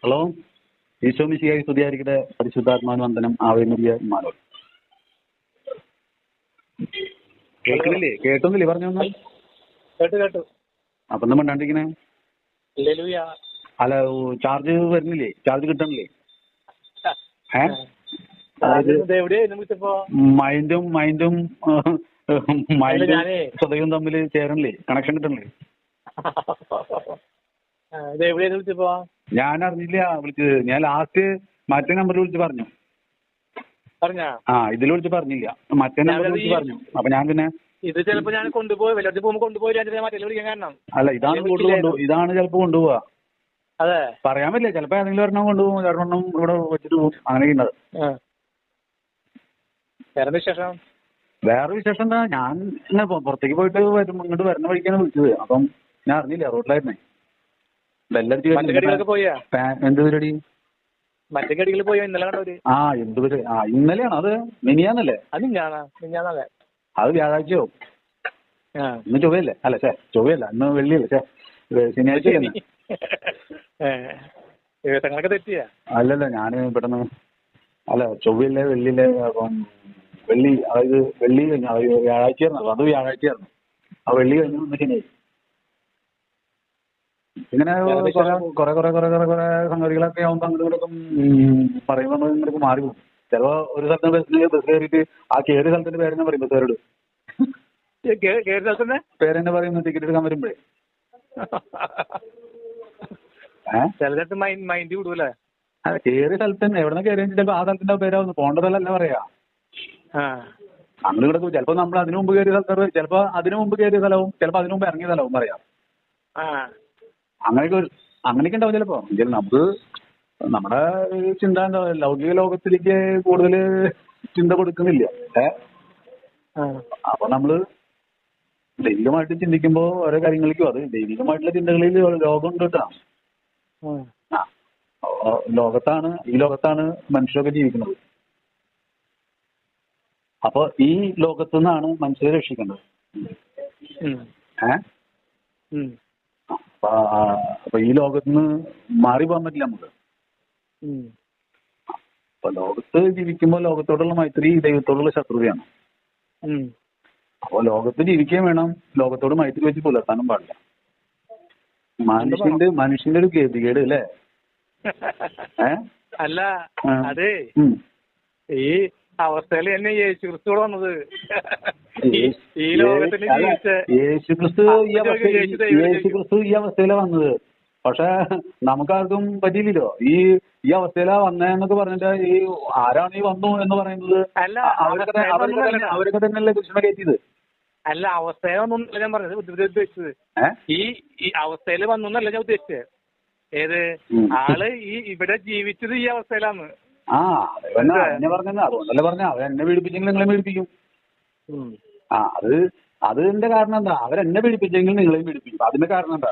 Hello, Isho മിശിഹായി സ്തുതിയായിരിക്കട്ടെ. പരിശുദ്ധാത്മാവന്തനം Ave Maria Emmanuel. കേൾക്കുന്നില്ലേ? കേട്ടൊന്നില്ലേ പറഞ്ഞൊന്നും? കേട്ടു. അപ്പൊ എന്താ മിണ്ടാണ്ടിരിക്കണേ? ഹല്ലേലൂയ. അല്ല, ചാർജ് വരുന്നില്ലേ? ചാർജ് കിട്ടണില്ലേ? അതായത് എവിടെയായിരുന്നു വിളിച്ചപ്പോ? മൈൻഡും ഹൃദയവും തമ്മിൽ ചേരണില്ലേ? കണക്ഷൻ കിട്ടണില്ലേ? ഇത് എവിടെയായിരുന്നു വിളിച്ചപ്പോ? ഞാൻ അറിഞ്ഞില്ല വിളിച്ചത്. ഞാൻ ലാസ്റ്റ് മറ്റേ നമ്പറിൽ വിളിച്ച് പറഞ്ഞു. പറഞ്ഞാ? ഇതിൽ വിളിച്ച് പറഞ്ഞില്ല, മറ്റേ നമ്പറിൽ വിളിച്ച് പറഞ്ഞു. അപ്പൊ ഞാൻ പിന്നെ ഇത് ചിലപ്പോ ഞാൻ കൊണ്ടുപോയി വെള്ളത്തിൽ പോകുമ്പോ കൊണ്ടുപോയി മറ്റേ വിളിക്കാൻ കാരണം. അല്ല, ഇതാണ് ചിലപ്പോ കൊണ്ടുപോവാ. അതെ, പറയാൻ പറ്റില്ല. ചിലപ്പോ ഏതെങ്കിലും ഒരെണ്ണം കൊണ്ടുപോകും, ഒരെണ്ണം ഇവിടെ വെച്ചിട്ട് പോകും. അങ്ങനെയൊക്കെ ഉണ്ടത്. വേറെ വിശേഷം? വേറെ വിശേഷം എന്താ, ഞാൻ ഇങ്ങനെ പുറത്തേക്ക് പോയിട്ട് ഇങ്ങോട്ട് വരുന്ന വഴിക്കാണ് വിളിച്ചത്. അപ്പം ഞാൻ അറിഞ്ഞില്ല, റോഡിലായിരുന്നേ. മറ്റേ പോയാ? എന്ത് പരിപാടി? മറ്റേ കടികളിൽ പോയോ? ഇന്നലെ കണ്ടവര്. എന്ത് പരിപാടി? ഇന്നലെയാണോ? അത് മിനിയാന്നല്ലേ? അത് മിനിഞ്ഞാന്നല്ലേ? അത് വ്യാഴാഴ്ചയോ? ഇന്ന് ചൊവ്വയല്ലേ? അല്ല, ചൊവ്വയല്ല, ഇന്ന് വെള്ളിയല്ലേ? ശനിയാഴ്ച. ദിവസങ്ങളൊക്കെ തെറ്റിയാ? അല്ലല്ല, ഞാൻ പെട്ടെന്ന് ചൊവ്വയില്ലേ വെള്ളിയില്ലേ? അപ്പം അതായത് വെള്ളി കഴിഞ്ഞു. വ്യാഴാഴ്ചയായിരുന്നു. അത് വ്യാഴാഴ്ചയായിരുന്നു. ആ വെള്ളി കഴിഞ്ഞു, ഇന്ന് ശനിയായി. ഇങ്ങനെ കുറെ സംഗതികളൊക്കെ ആവുമ്പോ അങ്ങോട്ടും പറയുമ്പോൾ ഇങ്ങോട്ട് മാറി പോകും. ചിലപ്പോ ഒരു സ്ഥലത്ത് ബസ് കയറിയിട്ട് ആ കയറിയ സ്ഥലത്തിന്റെ പേരെന്നെ പറയും ബസ്സുകാരോട്. പേരെന്നെ പറയുന്നു ടിക്കറ്റ് എടുക്കാൻ വരുമ്പോഴേ. മൈൻഡ് വിടൂല്ലേ? കയറിയ സ്ഥലത്ത് തന്നെ എവിടെ നിന്ന് കയറിയ ചിലപ്പോ ആ സ്ഥലത്തിന്റെ പേരാവുന്നു. പോണ്ടതല്ല പറയാ. അങ്ങനെ കിടക്കും. ചിലപ്പോ നമ്മൾ അതിനു മുമ്പ് കയറിയ സ്ഥലത്ത്, ചിലപ്പോ അതിനു മുമ്പ് കയറിയ സ്ഥലവും, ചിലപ്പോ അതിനു മുമ്പ് ഇറങ്ങിയ സ്ഥലവും പറയാം. അങ്ങനെയൊക്കെ ഉണ്ടാവും ചിലപ്പോ. നമുക്ക് നമ്മുടെ ചിന്ത എന്താ, ലൗകിക ലോകത്തിലേക്ക് കൂടുതൽ ചിന്ത കൊടുക്കുന്നില്ല. അപ്പൊ നമ്മള് ദൈവികമായിട്ട് ചിന്തിക്കുമ്പോ ഓരോ കാര്യങ്ങളിലേക്കും, അത് ദൈവികമായിട്ടുള്ള ചിന്തകളിൽ ലോകമുണ്ട് കേട്ടോ. ഈ ലോകത്താണ് മനുഷ്യരൊക്കെ ജീവിക്കുന്നത്. അപ്പൊ ഈ ലോകത്തു നിന്നാണ് മനുഷ്യരെ രക്ഷിക്കേണ്ടത്. അപ്പൊ ഈ ലോകത്തുനിന്ന് മാറി പോകാൻ പറ്റില്ല നമുക്ക്. അപ്പൊ ലോകത്ത് ജീവിക്കുമ്പോൾ ലോകത്തോടുള്ള മൈത്രി ദൈവത്തോടുള്ള ശത്രുതയാണ്. അപ്പൊ ലോകത്ത് ജീവിക്കുകയും വേണം, ലോകത്തോട് മൈത്രി വെച്ച് പുലർത്താനും പാടില്ല. മനുഷ്യന്റെ ഒരു ഗതികേട് അല്ലേ? അല്ല, അതെ, ഈ അവസ്ഥയിൽ തന്നെ യേശുക്രിസ്തു വന്നത്. ഈ ലോകത്തിൽ യേശുക്രിസ്തു ഈ അവസ്ഥയിലാ വന്നത്. പക്ഷെ നമുക്കാർക്കും പറ്റിയില്ലല്ലോ. ഈ അവസ്ഥയിലാ വന്നതെന്നൊക്കെ പറഞ്ഞിട്ട് ഈ ആരാണ് ഈ വന്നു എന്ന് പറയുന്നത്? അവരൊക്കെ തന്നെയല്ലേ കൃഷ്ണനെ കയറ്റിയത്? അല്ല, അവസ്ഥയിൽ വന്നൊന്നല്ല ഞാൻ പറഞ്ഞത്, ഉദ്ദേശിച്ചത് ഈ അവസ്ഥയിൽ വന്നൊന്നല്ല ഞാൻ ഉദ്ദേശിച്ചത്. ഏത് ആള് ഇവിടെ ജീവിച്ചത് ഈ അവസ്ഥയിലാന്ന്. എന്നെ പറഞ്ഞത് അതുകൊണ്ടല്ലേ പറഞ്ഞ അവരെന്നെ പീഡിപ്പിച്ചെങ്കിൽ നിങ്ങളെ പീഡിപ്പിക്കും. അതിന്റെ കാരണം എന്താ? അവരെന്നെ പീഡിപ്പിച്ചെങ്കിൽ നിങ്ങളെയും പീഡിപ്പിക്കും. അതിന്റെ കാരണം എന്താ?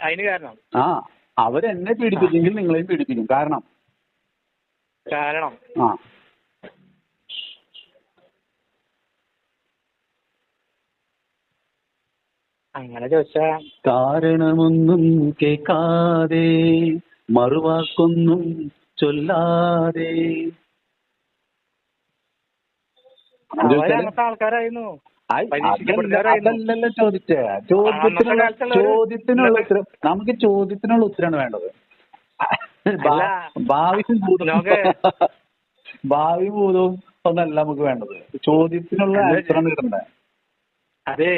അതിന് കാരണം അവരെന്നെ പീഡിപ്പിച്ചെങ്കിൽ നിങ്ങളെയും പീഡിപ്പിക്കും. കാരണം അങ്ങനെ ചോദിച്ചാ, കാരണമൊന്നും കേൾക്കാതെ മറുവാക്കൊന്നും ചൊല്ലാതെ ആൾക്കാരായിരുന്നു. അതല്ലല്ലോ ചോദിച്ചേ. ചോദ്യത്തിനുള്ള ഉത്തരം, നമുക്ക് ചോദ്യത്തിനുള്ള ഉത്തരമാണ് വേണ്ടത്. ഭാവി ഭൂതവും ഒന്നല്ല നമുക്ക് വേണ്ടത്. ചോദ്യത്തിനുള്ള ആൻസറാണ് കിട്ടണ്ടേ. അതെ,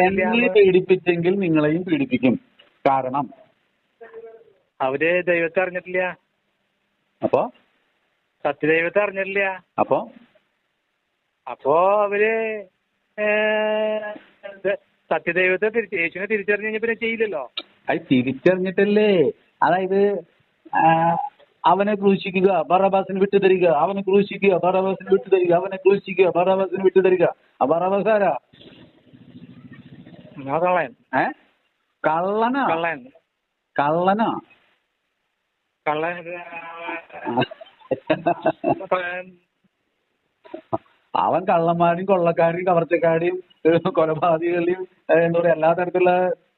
എന്നെ പീഡിപ്പിച്ചെങ്കിൽ നിങ്ങളെയും പീഡിപ്പിക്കും. കാരണം അവര് ദൈവത്തെ അറിഞ്ഞിട്ടില്ല. അപ്പോ സത്യദൈവത്തെ അറിഞ്ഞിട്ടില്ല. അപ്പോ അവര് സത്യദൈവത്തെ യേശുവിനെ തിരിച്ചറിഞ്ഞ് കഴിഞ്ഞ പിന്നെ ചെയ്യില്ലല്ലോ. അത് തിരിച്ചറിഞ്ഞിട്ടല്ലേ. അതായത് അവനെ ക്രൂശിക്കുക, ബറബ്ബാസിന് വിട്ടുതരിക, അവനെ ക്രൂശിക്കുക, ബറബ്ബാസിന് വിട്ടുതരിക, അവനെ ക്രൂശിക്കുക, ബറബ്ബാസിന് വിട്ടുതരിക. ആ ബറബ്ബാസ് ആരാ? കള്ളനാ? അവൻ കള്ളന്മാരെയും കൊള്ളക്കാരെയും കവർച്ചക്കാരെയും കൊലപാതകളെയും എന്താ പറയാ എല്ലാ തരത്തിലുള്ള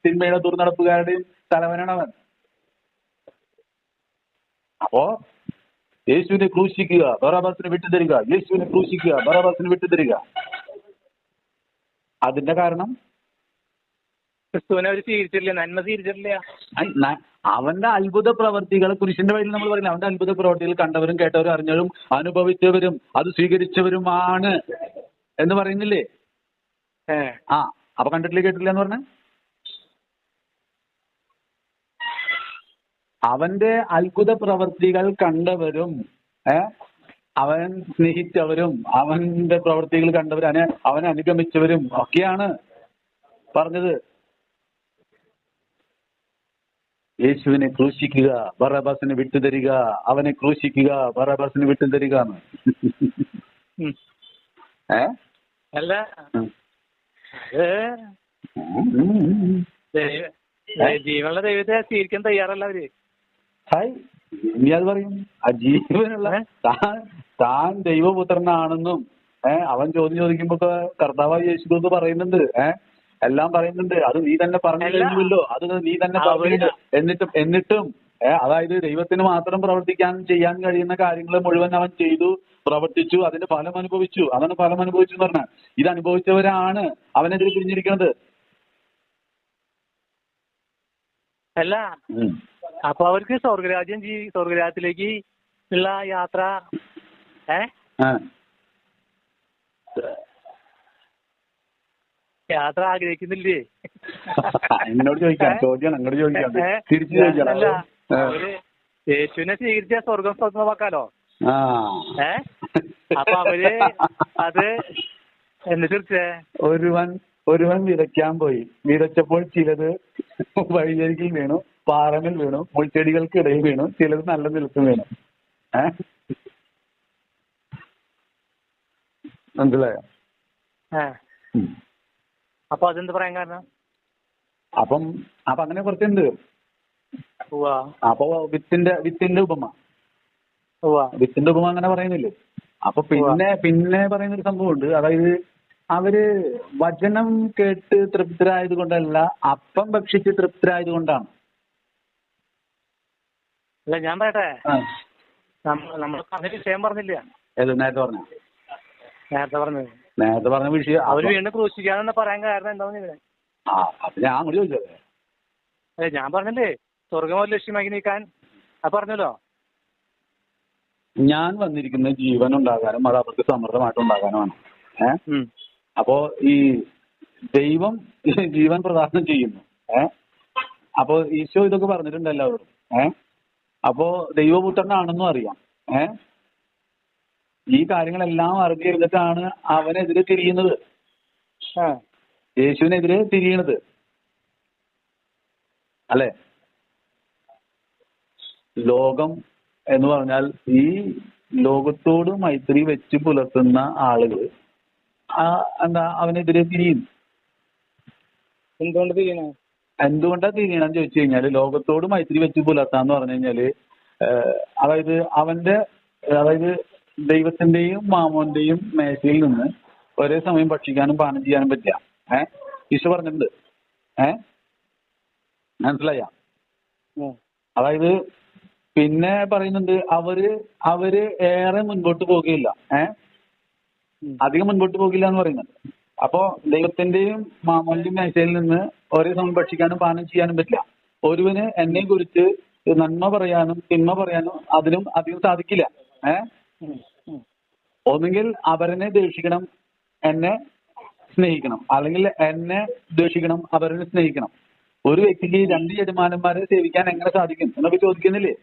തിന്മയുടെ ദുർനടപ്പുകാരുടെയും തലവനാണ് അവൻ. അപ്പോ യേശുവിനെ ക്രൂശിക്കുക, ബറാബാസിനെ വിട്ടുതരിക, യേശുവിനെ ക്രൂശിക്കുക, ബറാബാസിനെ വിട്ടുതരിക. അതിന്റെ കാരണം ക്രിസ്തുവിനെ അവർ സ്വീകരിച്ചില്ല, നന്മ സ്വീകരിച്ചിട്ടില്ല. അവന്റെ അത്ഭുത പ്രവർത്തികൾ കുരിശിന്റെ വഴിയിൽ നമ്മൾ പറയുന്നത് അവന്റെ അത്ഭുത പ്രവർത്തികൾ കണ്ടവരും കേട്ടവരും അറിഞ്ഞവരും അനുഭവിച്ചവരും അത് സ്വീകരിച്ചവരുമാണ് എന്ന് പറയുന്നില്ലേ? ആ അപ്പൊ കണ്ടിട്ടില്ല കേട്ടില്ല എന്ന് പറഞ്ഞ അവന്റെ അത്ഭുത പ്രവർത്തികൾ കണ്ടവരും അവൻ സ്നേഹിച്ചവരും അവന്റെ പ്രവർത്തികൾ കണ്ടവരും അവനെ അനുഗമിച്ചവരും ഒക്കെയാണ് പറഞ്ഞത്. യേശുവിനെ ക്രൂശിക്കുക, ബറാബാസിനെ വിട്ടുതരിക, അവനെ ക്രൂശിക്കുക, ബറാബാസിനെ വിട്ടുതരിക എന്ന്. അല്ല ജീവനുള്ള ദൈവത്തെ സ്വീകരിക്കാൻ തയ്യാറല്ല അവര്. ഇനി അത് പറയും ആ ജീവനുള്ള താൻ ദൈവപുത്രനാണെന്നും അവൻ ചോദ്യം ചോദിക്കുമ്പോ കർത്താവായ യേശു പറയുന്നുണ്ട്, എല്ലാം പറയുന്നുണ്ട്. അത് നീ തന്നെ പറഞ്ഞു കഴിഞ്ഞുവല്ലോ, അത് നീ തന്നെ പറഞ്ഞു. എന്നിട്ടും അതായത് ദൈവത്തിന് മാത്രം പ്രവർത്തിക്കാൻ ചെയ്യാൻ കഴിയുന്ന കാര്യങ്ങൾ മുഴുവൻ അവൻ ചെയ്തു, പ്രവർത്തിച്ചു, അതിന്റെ ഫലം അനുഭവിച്ചു. അതാണ് ഫലം അനുഭവിച്ചു എന്ന് പറഞ്ഞാൽ ഇത് അനുഭവിച്ചവരാണ് അവനെതിരെ തിരിഞ്ഞിരിക്കുന്നത്. അല്ല അപ്പൊ അവർക്ക് സ്വർഗരാജ്യത്തിലേക്ക് ഉള്ള യാത്ര ആഗ്രഹിക്കുന്നില്ലേ? എന്നോട് ചോദിക്കാം, ചോദ്യം അങ്ങോട്ട് ചോദിക്കാം, തിരിച്ചു ചോദിക്കാം. യേശുവിനെ സ്വീകരിച്ച സ്വർഗം സ്വന്തമാക്കാലോ. അപ്പൊ അവര് അത് എന്ന് തീർച്ചേ ഒരുവൻ വിതയ്ക്കാൻ പോയി, വിതച്ചപ്പോൾ ചിലത് വഴിയരികിൽ വീണു, പാറമിൽ വീണു, മുൾച്ചെടികൾക്ക് ഇടയിൽ വീണു, ചിലത് നല്ല നിലത്തും വീണു. മനസ്സിലായോ? അപ്പൊ അതെന്ത് പറയാൻ കാരണം? അപ്പൊ അങ്ങനെ കുറച്ചുണ്ട്. അപ്പൊ വിത്തിന്റെ ഉപമ അങ്ങനെ പറയുന്നില്ലേ? അപ്പൊ പിന്നെ പറയുന്നൊരു സംഭവമുണ്ട്. അതായത് അവര് വചനം കേട്ട് തൃപ്തരായത് കൊണ്ടല്ല, അപ്പം ഭക്ഷിച്ച് തൃപ്തരായത് കൊണ്ടാണ്. അല്ല ഞാൻ പറയട്ടെ, നമ്മൾ പറഞ്ഞ വിഷയം പറഞ്ഞില്ല. നേരത്തെ പറഞ്ഞ വിഷയം അവര് വീണ്ടും ക്രൂശിക്കാന്ന് പറയാൻ കാരണം എന്താണെന്ന് ഞാൻ അങ്ങോട്ട് ചോദിച്ചത്. അതെ ഞാൻ പറഞ്ഞല്ലേ സ്വർഗം ലക്ഷ്യമാക്കി നീക്കാൻ പറഞ്ഞല്ലോ. ഞാൻ വന്നിരിക്കുന്ന ജീവൻ ഉണ്ടാകാനും അത് അവർക്ക് സമൃദ്ധമായിട്ട് ഉണ്ടാകാനുമാണ്. അപ്പോ ഈ ദൈവം ജീവൻ പ്രദാനം ചെയ്യുന്നു. അപ്പോ ഈശോ ഇതൊക്കെ പറഞ്ഞിട്ടുണ്ട് എല്ലാവരും. അപ്പോ ദൈവപുത്രനാണെന്നും അറിയാം. ഈ കാര്യങ്ങളെല്ലാം അറിഞ്ഞിരുന്നിട്ടാണ് അവനെതിരെ തിരിയുന്നത്, യേശുവിനെതിരെ തിരിയണത് അല്ലെ? ലോകം എന്ന് പറഞ്ഞാൽ ഈ ലോകത്തോട് മൈത്രി വെച്ച് പുലർത്തുന്ന ആളുകൾ അവനെതിരെ തിരിയും. എന്തുകൊണ്ടാ തിരിയണമെന്ന് ചോദിച്ചു കഴിഞ്ഞാല് ലോകത്തോട് മൈത്രി വെച്ച് പുലർത്താന്ന് പറഞ്ഞു കഴിഞ്ഞാല് അതായത് ദൈവത്തിന്റെയും മാമോന്റെയും മേശയിൽ നിന്ന് ഒരേ സമയം ഭക്ഷിക്കാനും പാനം ചെയ്യാനും പറ്റില്ല. ഈശോ പറഞ്ഞിട്ടുണ്ട്. മനസ്സിലായ? അതായത് പിന്നെ പറയുന്നുണ്ട് അവര് ഏറെ മുൻപോട്ട് പോകുകയില്ല, അധികം മുൻപോട്ട് പോകില്ല എന്ന് പറയുന്നുണ്ട്. അപ്പോ ദൈവത്തിന്റെയും മാമോന്റെയും മേശയിൽ നിന്ന് ഒരേ സമയം ഭക്ഷിക്കാനും പാനം ചെയ്യാനും പറ്റില്ല. ഒരുവന് എന്നെ കുറിച്ച് നന്മ പറയാനും തിന്മ പറയാനും അതിനും അധികം സാധിക്കില്ല. ഒന്നുകിൽ അവരനെ ദ്വേഷിക്കണം, എന്നെ സ്നേഹിക്കണം, അല്ലെങ്കിൽ എന്നെ ദ്വേഷിക്കണം, അവരനെ സ്നേഹിക്കണം. ഒരു വ്യക്തിക്ക് 2 യജമാനന്മാരെ സേവിക്കാൻ എങ്ങനെ സാധിക്കും എന്നൊക്കെ ചോദിക്കുന്നില്ലേ?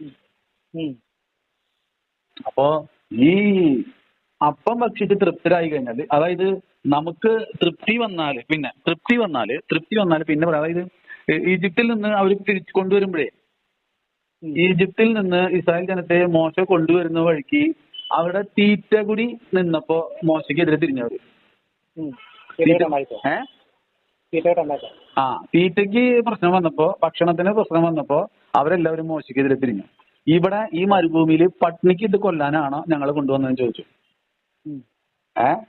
അപ്പോ ഈ അപ്പം ഭക്ഷിച്ച് തൃപ്തരായി കഴിഞ്ഞാൽ, അതായത് നമുക്ക് തൃപ്തി വന്നാല് പിന്നെ അതായത് ഈജിപ്തിൽ നിന്ന് അവർ തിരിച്ചു കൊണ്ടുവരുമ്പോഴേ, ഈജിപ്തിൽ നിന്ന് ഇസ്രായേൽ ജനത്തെ മോശ കൊണ്ടുവരുന്ന വഴിക്ക് അവിടെ തീറ്റ കൂടി നിന്നപ്പോ മോശയ്ക്കെതിരെ തിരിഞ്ഞവര്. തീറ്റയ്ക്ക് പ്രശ്നം വന്നപ്പോ, ഭക്ഷണത്തിന് പ്രശ്നം വന്നപ്പോ അവരെല്ലാവരും മോശയ്ക്കെതിരെ തിരിഞ്ഞു. ഇവിടെ ഈ മരുഭൂമിയിൽ പട്ടിണിക്ക് ഇത് കൊല്ലാനാണോ ഞങ്ങൾ കൊണ്ടുവന്നതെന്ന് ചോദിച്ചു.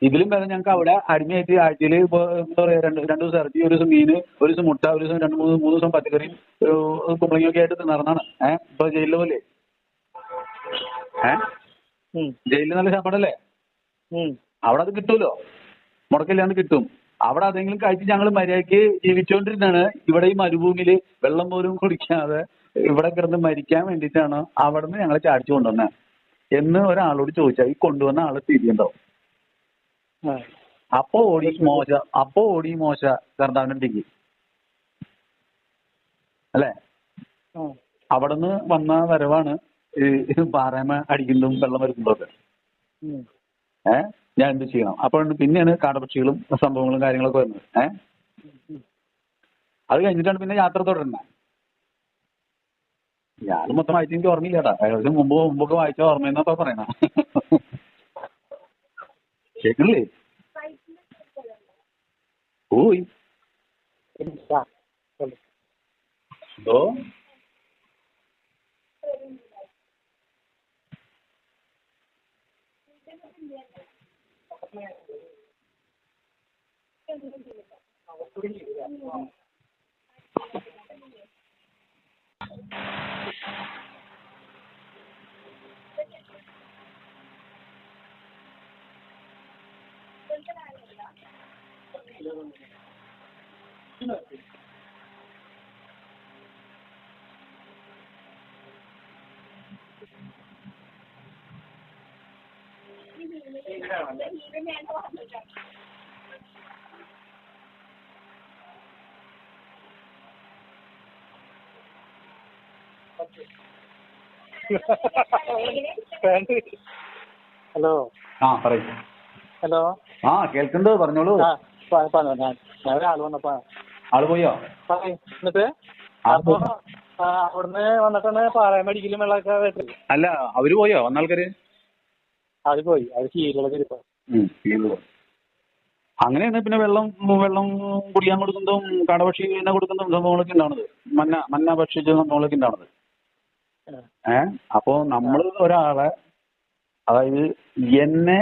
ഇതിലും വരെ ഞങ്ങൾക്ക് അവിടെ അടിമയായിട്ട് ആഴ്ചയിൽ ഇപ്പൊ എന്താ പറയാ രണ്ടു ദിവസം ഇറച്ചി, ഒരു ദിവസം മീന്, ഒരു ദിവസം മുട്ട, ഒരു ദിവസം മൂന്ന് ദിവസം പച്ചക്കറിയും കുമ്പളങ്ങിയൊക്കെ ആയിട്ട് നടന്നാണ്. ഇപ്പൊ ജയിലിലെ പോലെ. ജയിലിൽ നല്ല ശമ്പളല്ലേ? അവിടെ അത് കിട്ടുമല്ലോ, മുടക്കില്ലാണ്ട് കിട്ടും. അവിടെ അതെങ്കിലും കഴിച്ച് ഞങ്ങൾ മര്യാദയ്ക്ക് ജീവിച്ചുകൊണ്ടിരുന്നാണ്. ഇവിടെ ഈ മരുഭൂമിയില് വെള്ളം പോലും കുടിക്കാതെ ഇവിടെ കിടന്ന് മരിക്കാൻ വേണ്ടിയിട്ടാണ് അവിടെ നിന്ന് ഞങ്ങളെ ചാടിച്ചു കൊണ്ടുവന്നത് എന്ന് ഒരാളോട് ചോദിച്ചാൽ ഈ കൊണ്ടുവന്ന ആള് തിരിയുണ്ടാവും. അപ്പോ ഓടി മോശ കർത്താവിനടുത്തേക്ക് അല്ലേ? അവിടെ നിന്ന് വന്ന വരവാണ് പാറയമ അടിക്കുന്നതും വെള്ളം വരുന്നതൊക്കെ. ഞാൻ എന്ത് ചെയ്യണം? അപ്പോഴാണ് പിന്നെയാണ് കാടപക്ഷികളും സംഭവങ്ങളും കാര്യങ്ങളൊക്കെ വരുന്നത്. അത് കഴിഞ്ഞിട്ടാണ് പിന്നെ യാത്ര തുടരുന്നത്. ഞാൻ മൊത്തം വായിച്ച എനിക്ക് ഓർമ്മയില്ലാട്ടാ. ഏകദേശം മുമ്പൊക്കെ വായിച്ച ഓർമ്മയെന്നൊക്കെ പറയണ. കേൾക്കണില്ലേ? പോയി എന്തോ ഹലോ. പറയും. ഹലോ. കേൾക്കുന്നുണ്ട്, പറഞ്ഞോളൂ. ഞാൻ ഒരാള് വന്നപ്പോ ആള് പോയോ? എന്നിട്ട് അപ്പൊ അവിടുന്ന് വന്നിട്ടാണ് പാളയം അടിക്കലും വെള്ളമൊക്കെ വെച്ചത്. അല്ല, അവര് പോയോ? വന്ന ആൾക്കാര് അവര് പോയി. അവര് ശീലൊക്കെ അങ്ങനെയാണ്. പിന്നെ വെള്ളം കുടിക്കാൻ കൊടുക്കുന്നതും കാടപക്ഷിനെ കൊടുക്കുന്നതും സംഭവങ്ങളൊക്കെ ഉണ്ടാവുന്നത്. മന്ന ഭക്ഷിച്ച സംഭവങ്ങളൊക്കെ ഉണ്ടാവുന്നത്. അപ്പോ നമ്മൾ ഒരാളെ, അതായത് എന്നെ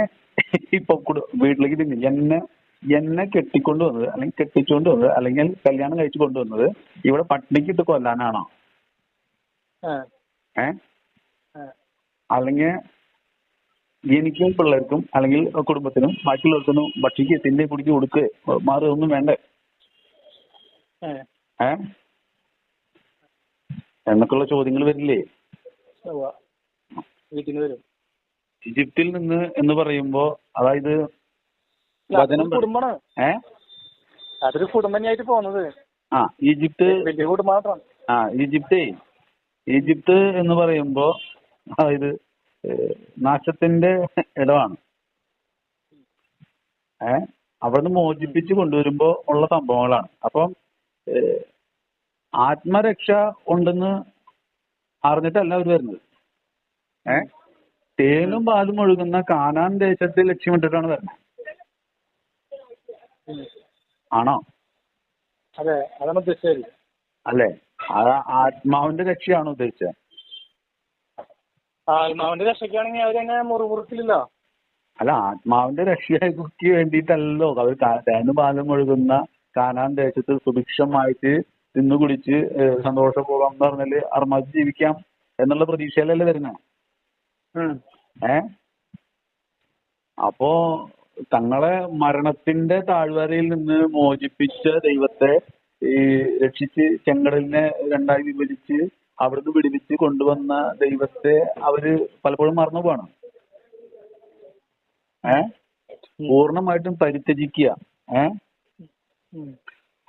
ഇപ്പൊ വീട്ടിലേക്ക് എന്നെ കെട്ടിക്കൊണ്ട് വന്നത്, അല്ലെങ്കിൽ കെട്ടിച്ചുകൊണ്ട് വന്നത്, അല്ലെങ്കിൽ കല്യാണം കഴിച്ചു കൊണ്ടുവന്നത് ഇവിടെ പട്ടിണിക്ക് ഇട്ട് കൊല്ലാനാണോ? അല്ലെങ്കിൽ എനിക്കും പിള്ളേർക്കും അല്ലെങ്കിൽ കുടുംബത്തിനും ബാക്കിയുള്ളവർക്കൊന്നും ഭക്ഷിക്ക് തിന്നെ കുടിക്ക് കൊടുക്ക് മാറുകയൊന്നും വേണ്ടേ? എന്നൊക്കെയുള്ള ചോദ്യങ്ങൾ വരില്ലേ? ഈജിപ്തിൽ നിന്ന് എന്ന് പറയുമ്പോ അതായത് അതൊരു കുടുംബനായിട്ട് പോകുന്നത്. ഈജിപ്ത് എന്ന് പറയുമ്പോ അതായത് നാശത്തിന്റെ ഇടമാണ്. അവിടുന്ന് മോചിപ്പിച്ച് കൊണ്ടുവരുമ്പോ ഉള്ള സംഭവങ്ങളാണ്. അപ്പം ആത്മരക്ഷ ഉണ്ടെന്ന് അറിഞ്ഞിട്ടല്ല അവർ വരുന്നത്. തേനും പാലും ഒഴുകുന്ന കാനാൻ ദേശത്തെ ലക്ഷ്യമിട്ടിട്ടാണ് വരുന്നത്. ആണോ? അതെ, അതാണ് ഉദ്ദേശിച്ചത് അല്ലേ? ആത്മാവിന്റെ രക്ഷയാണോ ഉദ്ദേശിച്ചത്? ആത്മാവിന്റെ രക്ഷയ്ക്കാണെങ്കിൽ അവരെന്നെ മുറിമുറുക്കില്ലല്ലോ. അല്ല, ആത്മാവിന്റെ രക്ഷയ്ക്ക് വേണ്ടിയിട്ടല്ലോ അവർ തേനും പാലും ഒഴുകുന്ന കാനാൻ ദേശത്ത് സുഭിക്ഷമായിട്ട് തിന്നു കുടിച്ച് സന്തോഷപൂർവ്വം എന്ന് പറഞ്ഞാല് അർമാദിച്ച് ജീവിക്കാം എന്നുള്ള പ്രതീക്ഷയിലല്ലേ വരുന്നത്. അപ്പോ തങ്ങളെ മരണത്തിന്റെ താഴ്വരയിൽ നിന്ന് മോചിപ്പിച്ച ദൈവത്തെ രക്ഷിച്ച് ചെങ്കടലിനെ രണ്ടായി വിഭജിച്ച് അവിടുന്ന് വിടുവിച്ച് കൊണ്ടുവന്ന ദൈവത്തെ അവര് പലപ്പോഴും മറന്നു പോവാണ്. പൂർണ്ണമായിട്ടും പരിത്യജിക്കുക.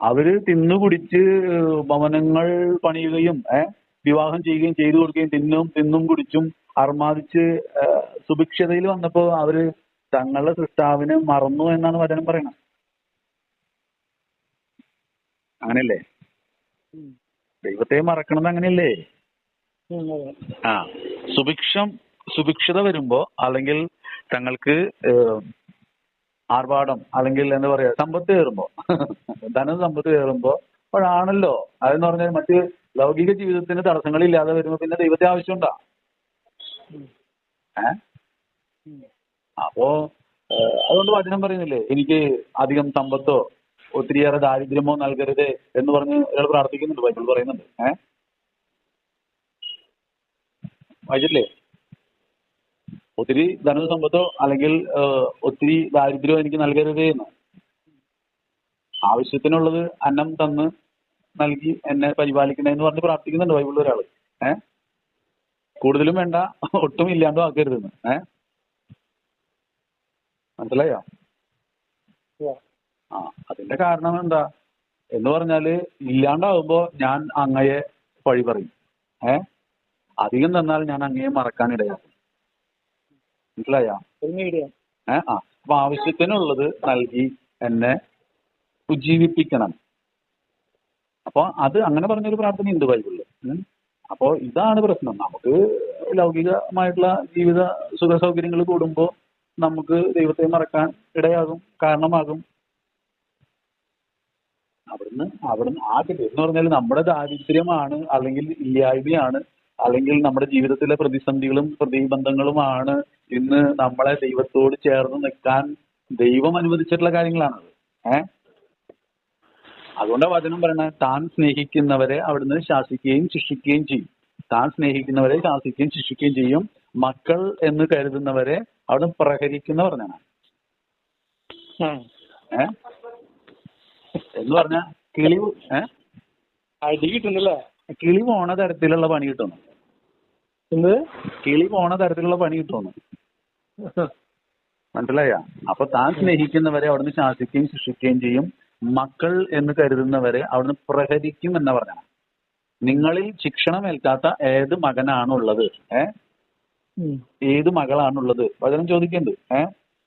അവര് തിന്നുകുടിച്ച് ഭവനങ്ങൾ പണിയുകയും വിവാഹം ചെയ്യുകയും ചെയ്തു കൊടുക്കുകയും തിന്നും കുടിച്ചും അർമാദിച്ച് സുഭിക്ഷതയിൽ വന്നപ്പോ അവര് തങ്ങളുടെ സൃഷ്ടാവിനെ മറന്നു എന്നാണ് വചനം പറയുന്നത്. അങ്ങനെയല്ലേ? ദൈവത്തെ മറക്കണത് അങ്ങനെയല്ലേ? സുഭിക്ഷത വരുമ്പോ അല്ലെങ്കിൽ തങ്ങൾക്ക് ആർഭാടം അല്ലെങ്കിൽ എന്താ പറയാ സമ്പത്ത് കയറുമ്പോ സമ്പത്ത് കയറുമ്പോ അപ്പോഴാണല്ലോ അതെന്ന് പറഞ്ഞാൽ മറ്റ് ലൗകിക ജീവിതത്തിന് തടസ്സങ്ങളില്ലാതെ വരുമ്പോ പിന്നെ ദൈവത്തെ ആവശ്യമുണ്ടാ? അപ്പോ അതുകൊണ്ട് വചനം പറയുന്നില്ലേ, എനിക്ക് അധികം സമ്പത്തോ ഒത്തിരിയേറെ ദാരിദ്ര്യമോ നൽകരുത് എന്ന് പറഞ്ഞ് ഒരാൾ പ്രാർത്ഥിക്കുന്നുണ്ട്, ബൈബിൾ പറയുന്നുണ്ട്. വായിച്ചില്ലേ? ഒത്തിരി ധനവും സമ്പത്തോ അല്ലെങ്കിൽ ഒത്തിരി ദാരിദ്ര്യമോ എനിക്ക് നൽകരുതേ എന്ന്. ആവശ്യത്തിനുള്ളത് അന്നം തന്ന് നൽകി എന്നെ പരിപാലിക്കണേന്ന് പറഞ്ഞ് പ്രാർത്ഥിക്കുന്നുണ്ട് ബൈബിളിൽ ഒരാള്. കൂടുതലും വേണ്ട, ഒട്ടും ഇല്ലാണ്ടും ആക്കരുതെന്ന്. മനസ്സിലായോ? അതിന്റെ കാരണം എന്താ എന്ന് പറഞ്ഞാല്, ഇല്ലാണ്ടാവുമ്പോ ഞാൻ അങ്ങയെ പഴി പറയും. അധികം തന്നാൽ ഞാൻ അങ്ങയെ മറക്കാനിടയാകും. മനസ്സിലായോ? അപ്പൊ ആവശ്യത്തിനുള്ളത് നൽകി എന്നെ ഉജ്ജീവിപ്പിക്കണം. അപ്പൊ അത് അങ്ങനെ പറഞ്ഞൊരു പ്രാർത്ഥനയുണ്ട് ബൈബിളില്. അപ്പോ ഇതാണ് പ്രശ്നം. നമുക്ക് ലൗകികമായിട്ടുള്ള ജീവിത സുഖ സൗകര്യങ്ങൾ കൂടുമ്പോ നമുക്ക് ദൈവത്തെ മറക്കാൻ ഇടയാകും, കാരണമാകും. അവിടുന്ന് ആകട്ടെ എന്ന് പറഞ്ഞാൽ നമ്മുടെ ദാരിദ്ര്യമാണ്, അല്ലെങ്കിൽ ഇല്ലായ്മയാണ്, അല്ലെങ്കിൽ നമ്മുടെ ജീവിതത്തിലെ പ്രതിസന്ധികളും പ്രതിബന്ധങ്ങളുമാണ് ഇന്ന് നമ്മളെ ദൈവത്തോട് ചേർന്ന് നിൽക്കാൻ ദൈവം അനുവദിച്ചിട്ടുള്ള കാര്യങ്ങളാണത്. അതുകൊണ്ടാണ് വചനം പറയണത്, താൻ സ്നേഹിക്കുന്നവരെ അവിടുന്ന് ശാസിക്കുകയും ശിക്ഷിക്കുകയും ചെയ്യും. താൻ സ്നേഹിക്കുന്നവരെ ശാസിക്കുകയും ശിക്ഷിക്കുകയും ചെയ്യും. മക്കൾ എന്ന് കരുതുന്നവരെ അവിടുന്ന് പ്രഹരിക്കുന്ന പറഞ്ഞാണ്. എന്ന് പറഞ്ഞ കിളി കിളി പോണ തരത്തിലുള്ള പണി കിട്ടുന്നു. കിളി പോണ തരത്തിലുള്ള പണി കിട്ടുന്നു. മനസ്സിലായ? അപ്പൊ താൻ സ്നേഹിക്കുന്നവരെ അവിടുന്ന് ശാസിക്കുകയും ശിക്ഷിക്കുകയും ചെയ്യും. മക്കൾ എന്ന് കരുതുന്നവരെ അവിടുന്ന് പ്രഹരിക്കും എന്ന് പറഞ്ഞാണ്. നിങ്ങളിൽ ശിക്ഷണമേൽക്കാത്ത ഏത് മകനാണുള്ളത്? ഏത് മകളാണുള്ളത്? വചനം ചോദിക്കുന്നുണ്ട്.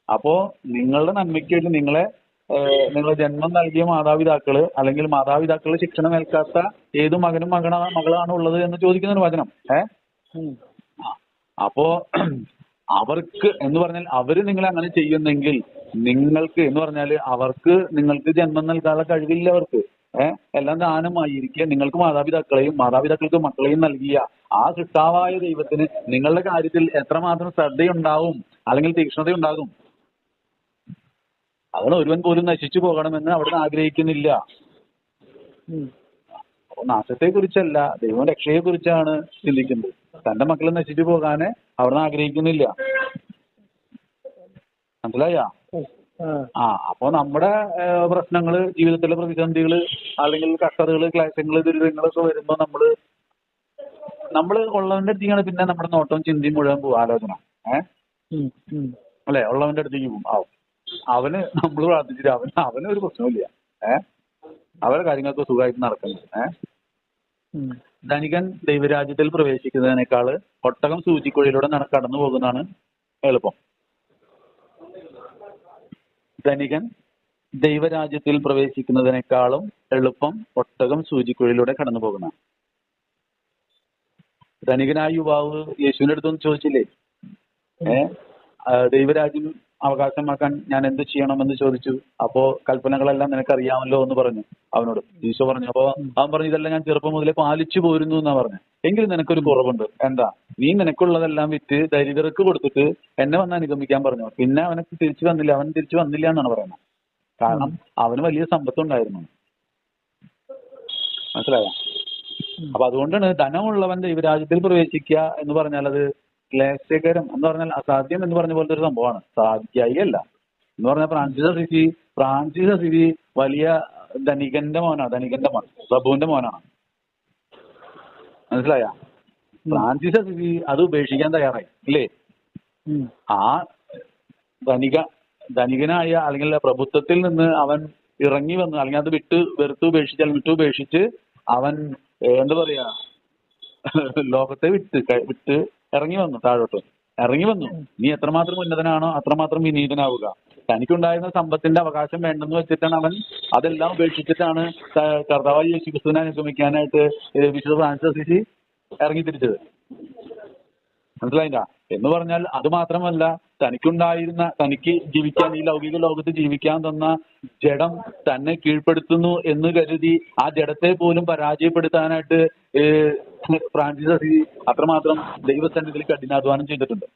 അപ്പോ നിങ്ങളുടെ നന്മയ്ക്ക് വേണ്ടി നിങ്ങളെ ജന്മം നൽകിയ മാതാപിതാക്കള്, അല്ലെങ്കിൽ മാതാപിതാക്കള് ശിക്ഷണമേൽക്കാത്ത ഏത് മകനും മകളാണ് ഉള്ളത് എന്ന് ചോദിക്കുന്നുണ്ട് വചനം. അപ്പോ അവർക്ക് എന്ന് പറഞ്ഞാൽ അവര് നിങ്ങളെ അങ്ങനെ ചെയ്യുന്നെങ്കിൽ നിങ്ങൾക്ക് എന്ന് പറഞ്ഞാല് അവർക്ക് നിങ്ങൾക്ക് ജന്മം നൽകാനുള്ള കഴിവില്ല. അവർക്ക് എല്ലാം ദാനമായിരിക്കെ നിങ്ങൾക്ക് മാതാപിതാക്കളെയും മാതാപിതാക്കൾക്ക് മക്കളെയും നൽകിയ ആ സൃഷ്ടാവായ ദൈവത്തിന് നിങ്ങളുടെ കാര്യത്തിൽ എത്രമാത്രം ശ്രദ്ധയുണ്ടാവും, അല്ലെങ്കിൽ തീക്ഷ്ണതയുണ്ടാകും. അതുകൊണ്ട് ഒരുവൻ പോലും നശിച്ചു പോകണമെന്ന് അവിടുന്ന് ആഗ്രഹിക്കുന്നില്ല. അപ്പൊ നാശത്തെ കുറിച്ചല്ല, ദൈവം രക്ഷയെ കുറിച്ചാണ് ചിന്തിക്കുന്നത്. തന്റെ മക്കൾ നശിച്ചു പോകാന് അവിടുന്ന് ആഗ്രഹിക്കുന്നില്ല. മനസ്സിലായ? അപ്പൊ നമ്മുടെ പ്രശ്നങ്ങള്, ജീവിതത്തിലെ പ്രതിസന്ധികള്, അല്ലെങ്കിൽ കഷ്ടതകള്, ക്ലേശങ്ങള്, ദുരിതങ്ങളൊക്കെ വരുമ്പോ നമ്മള് ഉള്ളവന്റെ അടുത്തേക്കാണ് പിന്നെ നമ്മുടെ നോട്ടവും ചിന്തയും മുഴുവൻ പോകും, ആലോചന. അല്ലെ? ഉള്ളവന്റെ അടുത്തേക്ക് പോകും. അവന് നമ്മൾ പ്രാർത്ഥിച്ചിട്ട് അവന് ഒരു പ്രശ്നമില്ല. അവരുടെ കാര്യങ്ങൾക്ക് സുഖമായിട്ട് നടക്കുന്നത്. ധനികൻ ദൈവരാജ്യത്തിൽ പ്രവേശിക്കുന്നതിനേക്കാള് ഒട്ടകം സൂചിക്കുഴയിലൂടെ കടന്നു പോകുന്നതാണ് എളുപ്പം. ധനികൻ ദൈവരാജ്യത്തിൽ പ്രവേശിക്കുന്നതിനേക്കാളും എളുപ്പം ഒട്ടകം സൂചിക്കുഴയിലൂടെ കടന്നു പോകുന്നതാണ്. ധനികനായ യുവാവ് യേശുവിന്റെ അടുത്തൊന്നും ചോദിച്ചില്ലേ, ദൈവരാജ്യം അവകാശമാക്കാൻ ഞാൻ എന്ത് ചെയ്യണമെന്ന് ചോദിച്ചു. അപ്പോ കൽപ്പനകളെല്ലാം നിനക്കറിയാമല്ലോ എന്ന് പറഞ്ഞു അവനോട്. ഈശോ പറഞ്ഞു. അപ്പോ അവൻ പറഞ്ഞു, ഇതെല്ലാം ഞാൻ ചെറുപ്പം മുതലേ പാലിച്ചു പോരുന്നു എന്നാ പറഞ്ഞു. എങ്കിൽ നിനക്കൊരു കുറവുണ്ട്. എന്താ? നീ നിനക്കുള്ളതെല്ലാം വിറ്റ് ദരിദ്രർക്ക് കൊടുത്തിട്ട് എന്നെ വന്ന് അനുഗമിക്കാൻ പറഞ്ഞു. പിന്നെ അവൻ തിരിച്ചു വന്നില്ല എന്നാണ് പറയുന്നത്. കാരണം അവന് വലിയ സമ്പത്തുണ്ടായിരുന്നു. മനസ്സിലായോ? അപ്പൊ അതുകൊണ്ടാണ് ധനമുള്ളവൻ ദൈവരാജ്യത്തിൽ പ്രവേശിക്കുക എന്ന് പറഞ്ഞാൽ അത് ക്ലേശകരം എന്ന് പറഞ്ഞാൽ അസാധ്യം എന്ന് പറഞ്ഞ പോലത്തെ ഒരു സംഭവമാണ്. സാധ്യായി അല്ല എന്ന് പറഞ്ഞാൽ ഫ്രാൻസിസ് അസിസി വലിയ ധനികന്റെ മോൻ, പ്രഭുവിന്റെ മോനാണ്. മനസ്സിലായ? ഫ്രാൻസിസ് അസിസി അത് ഉപേക്ഷിക്കാൻ തയ്യാറായി ഇല്ലേ? ആ ധനികനായ അല്ലെങ്കിൽ പ്രഭുത്വത്തിൽ നിന്ന് അവൻ ഇറങ്ങി വന്ന്, അല്ലെങ്കിൽ അത് വിട്ടുപേക്ഷിച്ച് അവൻ എന്താ പറയാ, ലോകത്തെ വിട്ട് ഇറങ്ങി വന്നു, താഴോട്ട് ഇറങ്ങി വന്നു. നീ എത്രമാത്രം ഉന്നതനാണോ അത്രമാത്രം വിനീതനാവുക. തനിക്കുണ്ടായിരുന്ന സമ്പത്തിന്റെ അവകാശം വേണ്ടെന്ന് വെച്ചിട്ടാണ് അവൻ അതെല്ലാം ഉപേക്ഷിച്ചിട്ടാണ് കർത്താവായ യേശു ക്രിസ്തുവിനെ അനുഗമിക്കാനായിട്ട് വിശുദ്ധ ഫ്രാൻസിസ് അസിസി ഇറങ്ങി തിരിച്ചത്. മനസ്സിലായില്ല? എന്ന് പറഞ്ഞാൽ അത് മാത്രമല്ല, തനിക്ക് ജീവിക്കാൻ, ഈ ലൗകിക ലോകത്ത് ജീവിക്കാൻ തന്ന ജഡം തന്നെ കീഴ്പ്പെടുത്തുന്നു എന്ന് കരുതി ആ ജഡത്തെ പോലും പരാജയപ്പെടുത്താനായിട്ട് ഫ്രാൻസിസ് അസിസി അത്രമാത്രം ദൈവസന്നിധിയിൽ കഠിനാധ്വാനം ചെയ്തിട്ടുണ്ട്.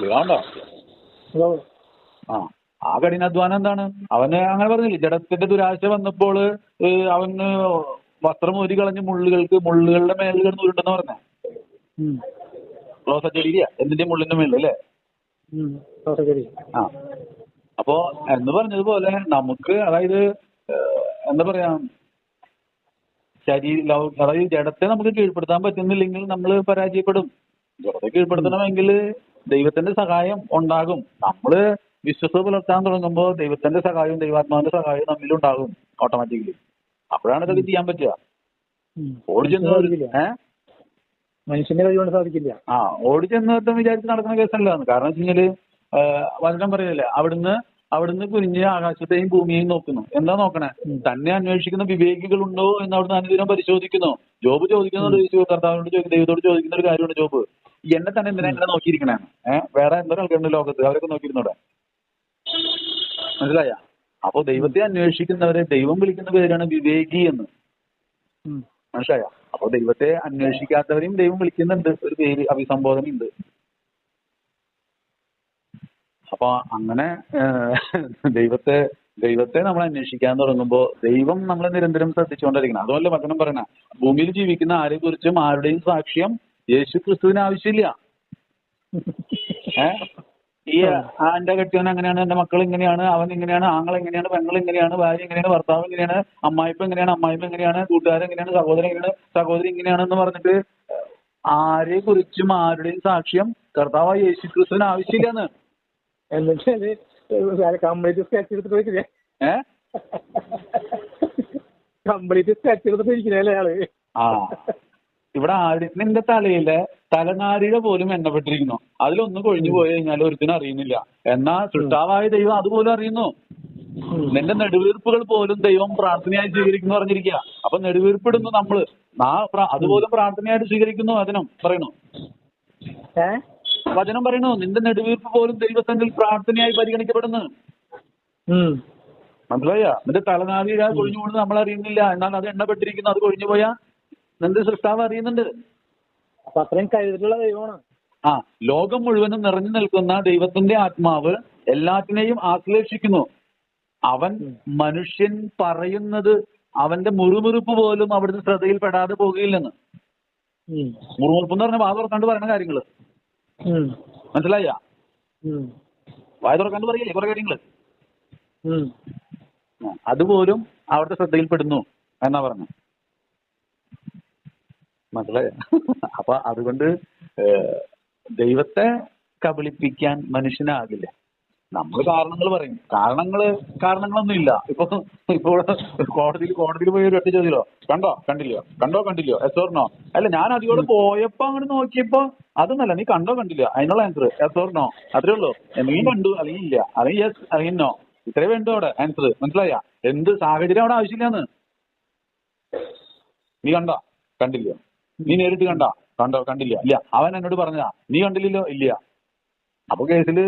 ഇതാണ്ടോ ആ കഠിനാധ്വാനം എന്താണ്? അവന് അങ്ങനെ പറഞ്ഞില്ലേ, ജഡത്തിന്റെ ദുരാശ വന്നപ്പോൾ അവന് വസ്ത്രം ഊരി കളഞ്ഞ് മുള്ളുകളുടെ മേളിൽ കിടന്ന് ഉരുണ്ടെന്ന് പറഞ്ഞേ. റോസച്ചെടിയില്ല എന്തിന്റെ മുള്ളിന്റെ മേളിൽ അല്ലേ? ആ അപ്പോ എന്ന് പറഞ്ഞതുപോലെ നമുക്ക് അതായത് എന്താ പറയാ, അതായത് ജഡത്തെ നമുക്ക് കീഴ്പ്പെടുത്താൻ പറ്റുന്നില്ലെങ്കിൽ നമ്മൾ പരാജയപ്പെടും. ജഡത്തെ കീഴ്പ്പെടുത്തണമെങ്കിൽ ദൈവത്തിന്റെ സഹായം ഉണ്ടാകും. നമ്മള് വിശ്വസ്ത പുലർത്താൻ തുടങ്ങുമ്പോൾ ദൈവത്തിന്റെ സഹായവും ദൈവാത്മാവിന്റെ സഹായവും നമ്മിലുണ്ടാകും ഓട്ടോമാറ്റിക്കലി. അപ്പോഴാണ് ഇതൊക്കെ ചെയ്യാൻ പറ്റുക. മനുഷ്യന്റെ കഴിവുകൊണ്ട് സാധിക്കില്ല. ഓടിച്ചെന്ന് വിചാരിച്ച് നടക്കുന്ന കേസല്ല. കാരണം വെച്ച് കഴിഞ്ഞാല് വചനം പറയല്ലേ, അവിടുന്ന് കുനിഞ്ഞ് ആകാശത്തെയും ഭൂമിയെയും നോക്കുന്നു. എന്താ നോക്കണേ? തന്നെ അന്വേഷിക്കുന്ന വിവേകികളുണ്ടോ എന്ന് അവിടുന്ന് അനുദിനം പരിശോധിക്കുന്നു. ജോബ് ചോദിക്കുന്നുണ്ട്, കർത്താവിനോട് ദൈവത്തോട് ചോദിക്കുന്ന ഒരു കാര്യമാണ് ജോബ്. എന്നെ തന്നെ എന്തിനാ എങ്ങനെ നോക്കിയിരിക്കണേ? വേറെ എന്തോ ആൾക്കാരുണ്ട് ലോകത്ത്, അവരൊക്കെ നോക്കിയിരുന്നോടെ. മനസ്സിലായ? അപ്പൊ ദൈവത്തെ അന്വേഷിക്കുന്നവരെ ദൈവം വിളിക്കുന്ന പേരാണ് വിവേകി എന്ന്. മനസ്സിലായ? അപ്പൊ ദൈവത്തെ അന്വേഷിക്കാത്തവരെയും ദൈവം വിളിക്കുന്നുണ്ട്, ഒരു പേര്, അഭിസംബോധന ഉണ്ട്. അപ്പൊ അങ്ങനെ ദൈവത്തെ നമ്മൾ അന്വേഷിക്കാൻ തുടങ്ങുമ്പോൾ ദൈവം നമ്മളെ നിരന്തരം ശ്രദ്ധിച്ചുകൊണ്ടിരിക്കണം. അതുപോലെ വചനം പറയണ, ഭൂമിയിൽ ജീവിക്കുന്ന ആരെ കുറിച്ചും ആരുടെയും സാക്ഷ്യം യേശു ക്രിസ്തുവിന് ആവശ്യമില്ല. ഈ എന്റെ കെട്ടിയവൻ അങ്ങനെയാണ്, എന്റെ മക്കൾ ഇങ്ങനെയാണ്, അവൻ ഇങ്ങനെയാണ്, ആങ്ങൾ എങ്ങനെയാണ്, പെങ്ങൾ ഇങ്ങനെയാണ്, ഭാര്യ ഇങ്ങനെയാണ്, ഭർത്താവ് ഇങ്ങനെയാണ്, അമ്മായിപ്പ എങ്ങനെയാണ്, അമ്മായിപ്പ എങ്ങനെയാണ്, കൂട്ടുകാരൻ എങ്ങനെയാണ്, സഹോദരൻ എങ്ങനെയാണ്, സഹോദരി ഇങ്ങനെയാണെന്ന് പറഞ്ഞിട്ട് ആരെ കുറിച്ചും ആരുടെയും സാക്ഷ്യം കർത്താവായ യേശു ക്രിസ്തുവിന് ആവശ്യമില്ലെന്ന്. കംപ്ലീറ്റ് സ്കെച്ച് എടുത്തിട്ട് കംപ്ലീറ്റ് സ്കെച്ച് എടുത്തിട്ട് ആള്. ഇവിടെ നിന്റെ തലയിലെ തലനാരിഴ പോലും എണ്ണപ്പെട്ടിരിക്കുന്നു. അതിലൊന്ന് കൊഴിഞ്ഞു പോയി കഴിഞ്ഞാൽ ഒരുത്തിനും അറിയുന്നില്ല. എന്നാൽ സൃഷ്ടാവായ ദൈവം അതുപോലും അറിയുന്നു. നിന്റെ നെടുവീർപ്പുകൾ പോലും ദൈവം പ്രാർത്ഥനയായി സ്വീകരിക്കുന്നു പറഞ്ഞിരിക്കുക. അപ്പൊ നെടുവീർപ്പിടുന്നു നമ്മള്, അതുപോലും പ്രാർത്ഥനയായിട്ട് സ്വീകരിക്കുന്നു വചനം പറയണു. വചനം പറയണു, നിന്റെ നെടുവീർപ്പ് പോലും ദൈവത്തിന്റെ പ്രാർത്ഥനയായി പരിഗണിക്കപ്പെടുന്നു. മനസ്സിലായ? നിന്റെ തലനാരിഴ കൊഴിഞ്ഞു പോകുന്നത് നമ്മൾ അറിയുന്നില്ല. എന്നാൽ അത് എണ്ണപ്പെട്ടിരിക്കുന്നു. അത് കൊഴിഞ്ഞു പോയാ നിന്റെ സൃഷ്ടാവ് അറിയുന്നുണ്ട്. അപ്പൊ അത്രയും കഴിവുള്ള ദൈവമാണ്. ലോകം മുഴുവനും നിറഞ്ഞു നിൽക്കുന്ന ദൈവത്തിന്റെ ആത്മാവ് എല്ലാറ്റിനെയും ആശ്ലേഷിക്കുന്നു. അവൻ മനുഷ്യൻ പറയുന്നത് അവന്റെ മുറുമുറുപ്പ് പോലും അവിടുത്തെ ശ്രദ്ധയിൽപ്പെടാതെ പോകുകയില്ലെന്ന്. മുറുമുറുപ്പ് എന്ന് പറഞ്ഞാൽ വായ തുറക്കാണ്ട് പറയുന്ന കാര്യങ്ങള്. മനസ്സിലായ? വായ തുറക്കാണ്ട് പറയില്ലേ കുറെ കാര്യങ്ങള്, അതുപോലും അവിടുത്തെ ശ്രദ്ധയിൽപ്പെടുന്നു എന്നാ പറഞ്ഞു. മനസ്സിലായ? അപ്പൊ അതുകൊണ്ട് ദൈവത്തെ കബളിപ്പിക്കാൻ മനുഷ്യനാകില്ല. നമ്മൾ കാരണങ്ങൾ പറയും. കാരണങ്ങളൊന്നും ഇല്ല. ഇപ്പൊ കോടതിയിൽ പോയി ഒരു ഒറ്റ ചോദ്യമല്ലോ, കണ്ടില്ലയോ എസ് ഓർ നോ. അല്ല, ഞാൻ അതിലൂടെ പോയപ്പോ അങ്ങോട്ട് നോക്കിയപ്പോ അതൊന്നല്ല, നീ കണ്ടോ കണ്ടില്ല, അതിനുള്ള ആൻസർ എസ് ഓർ നോ, അത്രേ ഉള്ളൂ. നീ കണ്ടു അല്ലെങ്കിൽ ഇല്ല, അല്ലെങ്കിൽ യെസ് അല്ലെങ്കിൽ നോ, ഇത്രേ വേണ്ടു അവിടെ ആൻസർ. മനസ്സിലായ? എന്ത് സാഹചര്യം അവിടെ ആവശ്യമില്ലാന്ന്. നീ കണ്ടില്ലയോ? നീ നേരിട്ട് കണ്ടില്ല, ഇല്ല. അവൻ എന്നോട് പറഞ്ഞതാ, നീ കണ്ടില്ലല്ലോ, ഇല്ല. അപ്പൊ കേസിൽ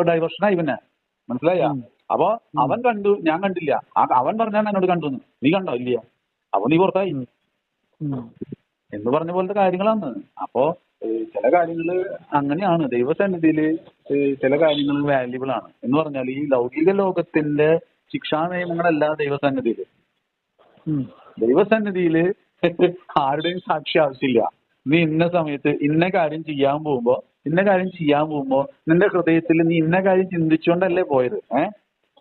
ഡൈവേർഷനായി പിന്നെ. മനസ്സിലായ? അപ്പൊ അവൻ കണ്ടു, ഞാൻ കണ്ടില്ല. അവൻ പറഞ്ഞാണ് എന്നോട് കണ്ടു, നീ കണ്ടോ, ഇല്ല. അപ്പൊ നീ പുറത്തായി എന്ന് പറഞ്ഞ പോലത്തെ കാര്യങ്ങളാണ്. അപ്പോ ചില കാര്യങ്ങള് അങ്ങനെയാണ്. ദൈവസന്നിധിയില് ചില കാര്യങ്ങൾ വാല്യുബിൾ ആണ് എന്ന് പറഞ്ഞാൽ ഈ ലൗകിക ലോകത്തിന്റെ ശിക്ഷാ നിയമങ്ങളല്ല ദൈവസന്നിധിയില് ആരുടെയും സാക്ഷി ആവശ്യമില്ല. നീ ഇന്ന സമയത്ത് ഇന്ന കാര്യം ചെയ്യാൻ പോകുമ്പോ നിന്റെ ഹൃദയത്തിൽ നീ ഇന്ന കാര്യം ചിന്തിച്ചുകൊണ്ടല്ലേ പോയത്.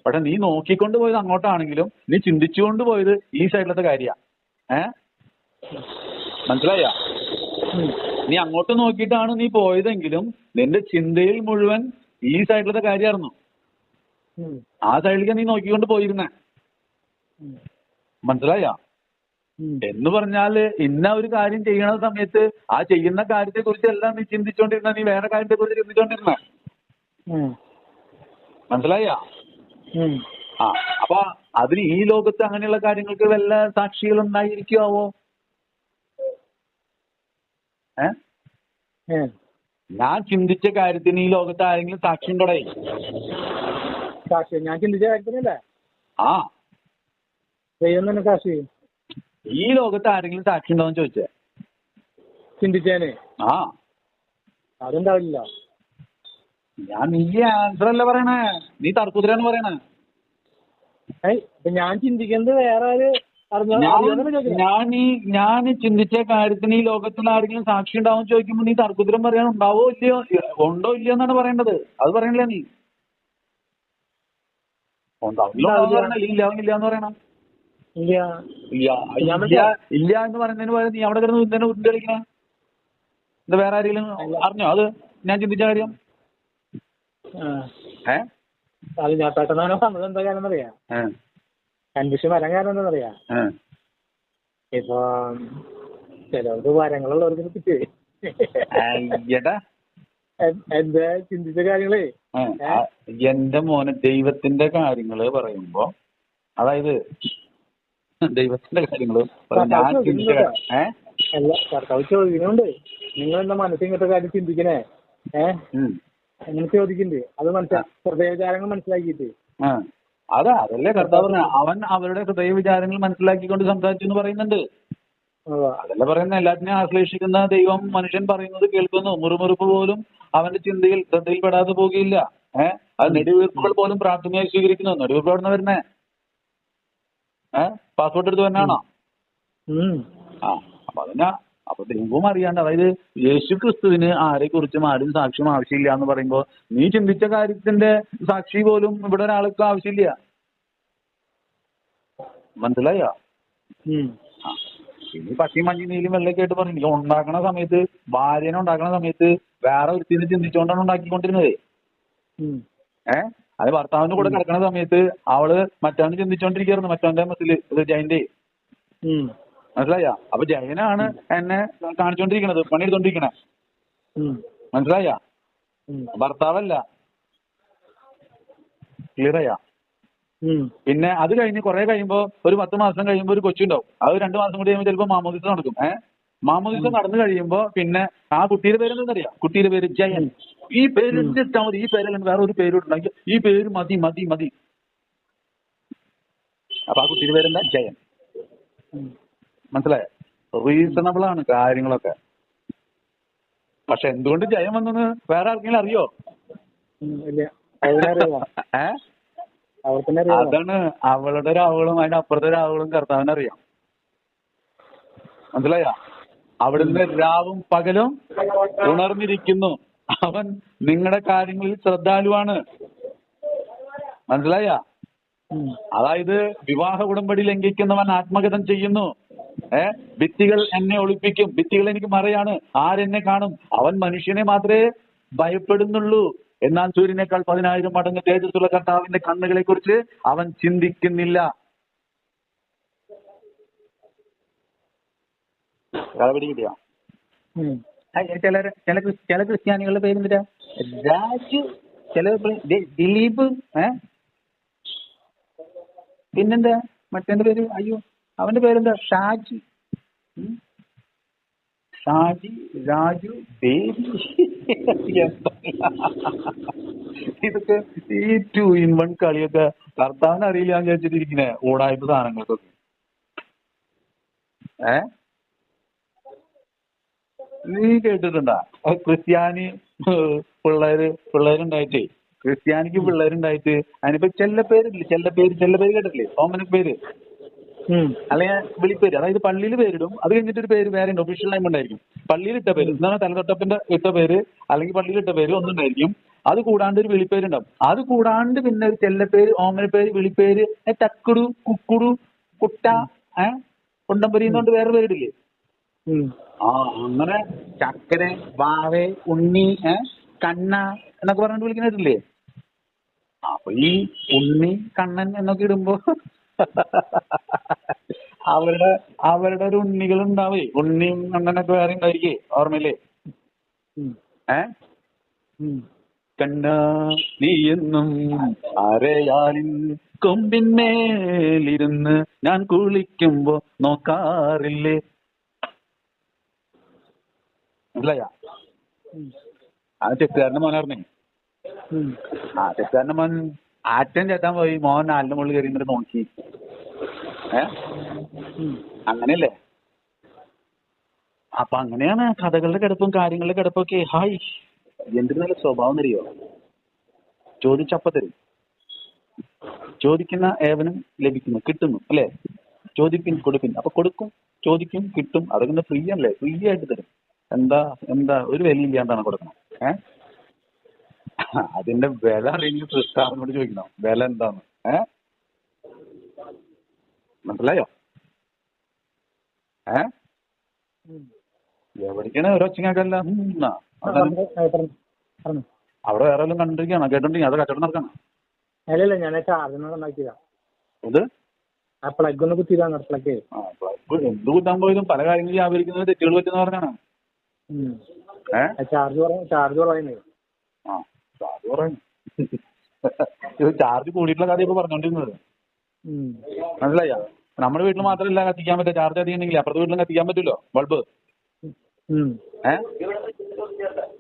പക്ഷെ നീ നോക്കിക്കൊണ്ട് പോയത് അങ്ങോട്ടാണെങ്കിലും നീ ചിന്തിച്ചുകൊണ്ട് പോയത് ഈ സൈഡിലത്തെ കാര്യ. മനസ്സിലായ? നീ അങ്ങോട്ട് നോക്കിയിട്ടാണ് നീ പോയതെങ്കിലും നിന്റെ ചിന്തയിൽ മുഴുവൻ ഈ സൈഡിലത്തെ കാര്യമായിരുന്നു. ആ സൈഡിലേക്ക് നീ നോക്കിക്കൊണ്ട് പോയിരുന്നേ. മനസ്സിലായ? എന്ന് പറഞ്ഞാല് ഇന്ന ഒരു കാര്യം ചെയ്യണ സമയത്ത് ആ ചെയ്യുന്ന കാര്യത്തെ കുറിച്ചല്ല നീ ചിന്തിച്ചോണ്ടിരുന്ന, നീ വേറെ കാര്യത്തെ കുറിച്ച് ചിന്തിച്ചോണ്ടിരുന്ന. മനസ്സിലായ? അപ്പൊ അതിന് ഈ ലോകത്ത് അങ്ങനെയുള്ള കാര്യങ്ങൾക്ക് വല്ല സാക്ഷികൾ ഉണ്ടായിരിക്കുവോ? ഞാൻ ചിന്തിച്ച കാര്യത്തിന് ഈ ലോകത്ത് ആരെങ്കിലും സാക്ഷി ഉണ്ടോടേ? ഞാൻ ചിന്തിച്ച കാര്യത്തിനല്ലേ ദൈവം തന്നെ സാക്ഷി. ഈ ലോകത്ത് ആരെങ്കിലും സാക്ഷി ഉണ്ടോന്ന് ചോദിച്ചേ? ചിന്തിച്ചേനെ അതുണ്ടാവില്ല. നീ ആൻസർ അല്ല പറയണേ, നീ തർക്കുത്തരാന്ന് പറയണേ. ഞാൻ ചിന്തിക്കുന്നത് വേറെ ആര് ഞാൻ ചിന്തിച്ച കാര്യത്തിന് ഈ ലോകത്തിൽ ആരെങ്കിലും സാക്ഷി ഉണ്ടാവും ചോദിക്കുമ്പോ നീ തർക്കുത്തരം പറയാൻ ഉണ്ടാവോ ഇല്ലയോ, ഉണ്ടോ ഇല്ലയോ എന്നാണ് പറയേണ്ടത്. അത് പറയണില്ല നീ. ഇല്ല എന്ന് പറയണം. ഇല്ല എന്ന് പറയുന്നതിന് പകരം നീ അവിടെ കിടന്ന് തന്നെ ഉരുണ്ട് കളിക്കണേ. ഇത് വേറെ ആരെങ്കിലും അറിഞ്ഞോ അത് ഞാൻ ചിന്തിച്ച കാര്യം? ഞാൻ പെട്ടെന്ന് പറഞ്ഞത് എന്താ കാരണം അറിയാം, കൺഫ്യൂഷൻ വരാൻ കാരണം എന്താണെന്നറിയാ, ഇപ്പൊ ചിലർക്ക് വരങ്ങളുള്ളവർക്ക് കിട്ടി എന്താ ചിന്തിച്ച കാര്യങ്ങളേ. എന്റെ മോനെ ദൈവത്തിന്റെ കാര്യങ്ങള് പറയുമ്പോ, അതായത് ദൈവത്തിന്റെ കാര്യങ്ങള് അല്ല കർത്താവ് ചോദിക്കുന്നുണ്ട്, നിങ്ങൾ എന്താ മനസ്സിൽ ഇങ്ങനത്തെ കാര്യം ചിന്തിക്കണേ അങ്ങനെ ചോദിക്കുന്നുണ്ട്. അത് ഹൃദയവിചാരങ്ങൾ മനസ്സിലാക്കിയിട്ട് അതല്ലേ കർത്താവ് പറഞ്ഞ അവൻ അവരുടെ ഹൃദയവിചാരങ്ങൾ മനസ്സിലാക്കിക്കൊണ്ട് സംസാരിച്ചു എന്ന് പറയുന്നുണ്ട്. അതല്ലേ പറയുന്നത്, എല്ലാത്തിനെയും ആശ്ലേഷിക്കുന്ന ദൈവം മനുഷ്യൻ പറയുന്നത് കേൾക്കുന്നു, മുറുമുറുപ്പ് പോലും അവന്റെ ചിന്തയിൽ ശ്രദ്ധയിൽപ്പെടാതെ പോകുകയില്ല. അത് നെടുവീർപ്പുകൾ പോലും പ്രാർത്ഥനയായി സ്വീകരിക്കുന്നു. നെടുവീർപ്പ് എവിടെ നിന്ന് വരുന്നേ? പാസ്പോർട്ട് എടുത്ത് തന്നെയാണോ? അപ്പൊ ദൈവവും അറിയാണ്ട്, അതായത് യേശു ക്രിസ്തുവിന് ആരെ കുറിച്ചും ആരും സാക്ഷ്യം ആവശ്യമില്ല എന്ന് പറയുമ്പോ നീ ചിന്തിച്ച കാര്യത്തിന്റെ സാക്ഷി പോലും ഇവിടെ ഒരാൾക്ക് ആവശ്യമില്ല. മനസ്സിലായോ? ഇനി പട്ടിയും മഞ്ഞ നീലും വെള്ളയൊക്കെ ആയിട്ട് പറഞ്ഞില്ല, ഉണ്ടാക്കണ സമയത്ത് ഭാര്യനെ ഉണ്ടാക്കണ സമയത്ത് വേറെ ഒരുത്തിനെ ചിന്തിച്ചുകൊണ്ടാണ് ഉണ്ടാക്കിക്കൊണ്ടിരുന്നത്. അത് ഭർത്താവിന്റെ കൂടെ കിടക്കണ സമയത്ത് അവള് മറ്റവന് ചിന്തിച്ചോണ്ടിരിക്കുകയായിരുന്നു, മറ്റവന്റെ മസില് ജയന്റെ. മനസ്സിലായ? അപ്പൊ ജയനാണ് എന്നെ കാണിച്ചോണ്ടിരിക്കണത്, പണിയെടുത്തോണ്ടിരിക്കണേ. മനസ്സിലായ? ഭർത്താവല്ല. ക്ലിയറായ? പിന്നെ അത് കഴിഞ്ഞ് കുറെ കഴിയുമ്പോ ഒരു 10 മാസം കഴിയുമ്പോ ഒരു കൊച്ചുണ്ടാവും. അത് 2 മാസം കൂടി കഴിയുമ്പോൾ ചിലപ്പോ മാമോദിസ നടക്കും. മാമോദിസ നടന്നു കഴിയുമ്പോ പിന്നെ ആ കുട്ടിയുടെ പേര് എന്താണെന്നറിയാം? കുട്ടിയുടെ പേര് ജയൻ. ഈ പേര് ഇട്ടാൽ മതി, ഈ പേരല്ലെങ്കിൽ വേറെ ഒരു പേര് ഇട്ടുണ്ടെങ്കിൽ ഈ പേര് മതി മതി മതി. അപ്പൊ ആ കുട്ടിയുടെ പേരെന്താ? ജയൻ. മനസ്സിലായോ? റീസണബിൾ ആണ് കാര്യങ്ങളൊക്കെ. പക്ഷെ എന്തുകൊണ്ട് ജയം വന്നെന്ന് വേറെ ആർക്കെങ്കിലും അറിയോ? അതാണ് അവളുടെ രാവുകളും അതിന്റെ അപ്പുറത്തെ രാവുകളും കർത്താവിനറിയാം. മനസ്സിലായ? അവിടുന്ന് രാവും പകലും ഉണർന്നിരിക്കുന്നു. അവൻ നിങ്ങളുടെ കാര്യങ്ങളിൽ ശ്രദ്ധാലുവാണ്. മനസ്സിലായ? അതായത് വിവാഹ ഉടമ്പടി ലംഘിക്കുന്നവൻ ആത്മഗതം ചെയ്യുന്നു. ഭിത്തികൾ എന്നെ ഒളിപ്പിക്കും, ഭിത്തികൾ എനിക്ക് മറയാണ്, ആരെന്നെ കാണും? അവൻ മനുഷ്യനെ മാത്രമേ ഭയപ്പെടുന്നുള്ളൂ, എന്നാൽ സൂര്യനേക്കാൾ 10,000 മടങ്ങ് തേജസ്സുള്ള കർത്താവിന്റെ കണ്ണുകളെ കുറിച്ച് അവൻ ചിന്തിക്കുന്നില്ല. കിട്ടിയോ? ചില ക്രിസ്ത്യാനികളുടെ പേരെന്തിനാ? രാജു, ചില ദിലീപ്, പിന്നെന്താ മറ്റേ പേര്? അയ്യോ അവന്റെ പേരെന്താ? ഷാജി, രാജു, ബേബി. ഇതൊക്കെ ഈ 2 in 1 കളിയൊക്കെ കർത്താവിന് അറിയില്ല എന്ന് വിചാരിച്ചിട്ടിരിക്കുന്നേ ഓടായ്പ സാധനങ്ങൾക്കൊക്കെ. നീ കേട്ടിട്ടുണ്ടാ ക്രിസ്ത്യാനി പിള്ളേരുണ്ടായിട്ടേ, ക്രിസ്ത്യാനിക്ക് പിള്ളേരുണ്ടായിട്ട് അതിനിപ്പോ ചെല്ലപ്പേര് കേട്ടിട്ടില്ലേ? ഓമന പേര് അല്ലെങ്കിൽ വിളിപ്പേര്. അതായത് പള്ളിയിൽ പേരിടും, അത് കഴിഞ്ഞിട്ട് ഒരു പേര് വേറെ ഉണ്ട്, ഒഫീഷ്യൽ ടൈം ഉണ്ടായിരിക്കും. പള്ളിയിൽ ഇട്ട പേര് എന്താണ്? തലതൊട്ടപ്പിന്റെ ഇട്ട പേര് അല്ലെങ്കിൽ പള്ളിയിൽ ഇട്ട പേര് ഒന്നുണ്ടായിരിക്കും. അത് കൂടാണ്ട് ഒരു വിളിപ്പേരുണ്ടാവും. അത് കൂടാണ്ട് പിന്നെ ഒരു ചെല്ലപ്പേര്, ഓമനപ്പേര്, വിളിപ്പേര്, ചക്കുടു, കുക്കുടു, കുട്ട, കൊണ്ടംപരിന്നുകൊണ്ട് വേറെ പേരിടില്ലേ? അങ്ങനെ ചക്കര, വാവേ, ഉണ്ണി, കണ്ണ എന്നൊക്കെ പറഞ്ഞിട്ട് വിളിക്കുന്നില്ലേ? അപ്പൊ ഈ ഉണ്ണി, കണ്ണൻ എന്നൊക്കെ ഇടുമ്പോ അവരുടെ ഒരു ഉണ്ണികൾ ഉണ്ടാവേ, ഉണ്ണിയും കണ്ണനൊക്കെ വേറെ ഉണ്ടായിരിക്കേ, ഓർമ്മയില്ലേ? കണ്ണ നീ എന്നും അരയാലിൻ കൊമ്പിന്മേലിരുന്ന് ഞാൻ കുളിക്കുമ്പോ നോക്കാറില്ലേ? മനസ്സിലായ? ആ ചെത്തുകാരന്റെ മോനായിരുന്നേ. ചെത്തുകാരന്റെ മോൻ ആറ്റം ചേത്താൻ പോയി, മോൻ ആലിന്റെ മുകളിൽ കയറി എന്നിട്ട് നോക്കി. അങ്ങനെയല്ലേ? അപ്പൊ അങ്ങനെയാണ് കഥകളുടെ കിടപ്പും കാര്യങ്ങളുടെ കിടപ്പൊക്കെ. ഹായ്, എന്തൊരു നല്ല സ്വഭാവം അറിയോ? ചോദിച്ചപ്പ തരും. ചോദിക്കുന്ന ഏവനും ലഭിക്കുന്നു, കിട്ടുന്നു അല്ലേ? ചോദിപ്പിൻ കൊടുപ്പിൻ. അപ്പൊ കൊടുക്കും, ചോദിക്കും, കിട്ടും. അതൊക്കെ ഫ്രീ അല്ലേ? ഫ്രീ ആയിട്ട് തരും. എന്താ എന്താ ഒരു വിലയില്ലാണ്ടാണ് കൊടുക്കണം. അതിന്റെ വില അറിയെങ്കിൽ സൃഷ്ടാവിനോട് ചോദിക്കണം വില എന്താന്ന്. മനസ്സിലായോ? എവിടേക്കാണ് ഒരൊച്ചങ്ങാക്കല്ല. അവിടെ വേറെ വല്ലതും കണ്ടിരിക്കുകയാണോ? കേട്ടോണ്ടിരിക്കുക? അത് കച്ചവടം നടക്കണം. അല്ലല്ല, ഞാൻ ചാർജ് ഉണ്ടാക്കിയതാ. ഇത് പ്ലഗ് ഒന്ന് കുത്തിയതാണ്. പ്ലഗ് എന്ത് കുത്താൻ പോയതും പല കാര്യങ്ങളും വ്യാപരിക്കുന്നത് തെറ്റുകൾ പറ്റുന്ന പറഞ്ഞാണ്. ചാർജ് കുറയുന്നത്. ചാർജ് കുറയുന്നു. ചാർജ് കൂടിയിട്ടുള്ള കാര്യം ഇപ്പൊ പറഞ്ഞോണ്ടിരുന്നത്. മനസ്സിലായോ? നമ്മുടെ വീട്ടിൽ മാത്രമല്ല കത്തിക്കാൻ പറ്റുക. ചാർജ് അധികം ഉണ്ടെങ്കിൽ അപ്പുറത്തെ വീട്ടിലും കത്തിക്കാൻ പറ്റുമല്ലോ ബൾബ്.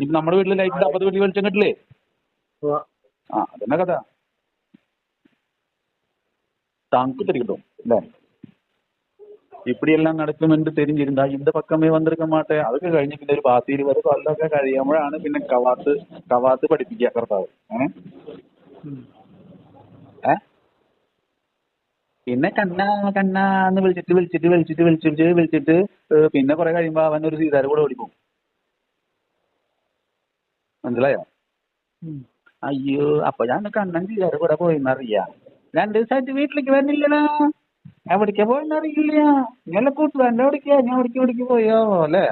ഇപ്പൊ നമ്മുടെ വീട്ടിൽ ലൈറ്റ് അപ്പുറത്തെ വീട്ടിൽ വെളിച്ചം കിട്ടില്ലേ? അതന്നെ കഥ. താങ്ക് தெரியும் இல்ல. இப்படி எல்லாம் நடக்கும் என்று தெரிஞ்சிருந்தா இந்த பக்கமே வந்திருக்க மாட்டேன். അതൊക്കെ കഴിഞ്ഞ് പിന്നെ ഒരു 10-20 കൊല്ലമൊക്കെ കഴിയുമ്പോഴാണ് പിന്നെ കവാത്ത് പഠിപ്പിക്കുക കർത്താവ്. പിന്നെ കണ്ണാന്ന് വിളിച്ചിട്ട് പിന്നെ കുറെ കഴിയുമ്പോ അവൻ ഒരു സീതാരെ കൂടെ ഓടിപ്പോകും. മനസ്സിലായോ? അയ്യോ അപ്പൊ ഞാൻ കണ്ണൻ സീതാരെ കൂടെ പോയിന്നറിയാം. 2 ദിവസമായിട്ട് വീട്ടിലേക്ക് വരുന്നില്ലല്ലോ. എവിടേക്കാ പോയെന്നറിയില്ല. ഇങ്ങനെ കൂട്ടുകാരൻ്റെ എവിടേക്കാ, ഞാൻ എവിടേക്ക് പോയോ അല്ലേ?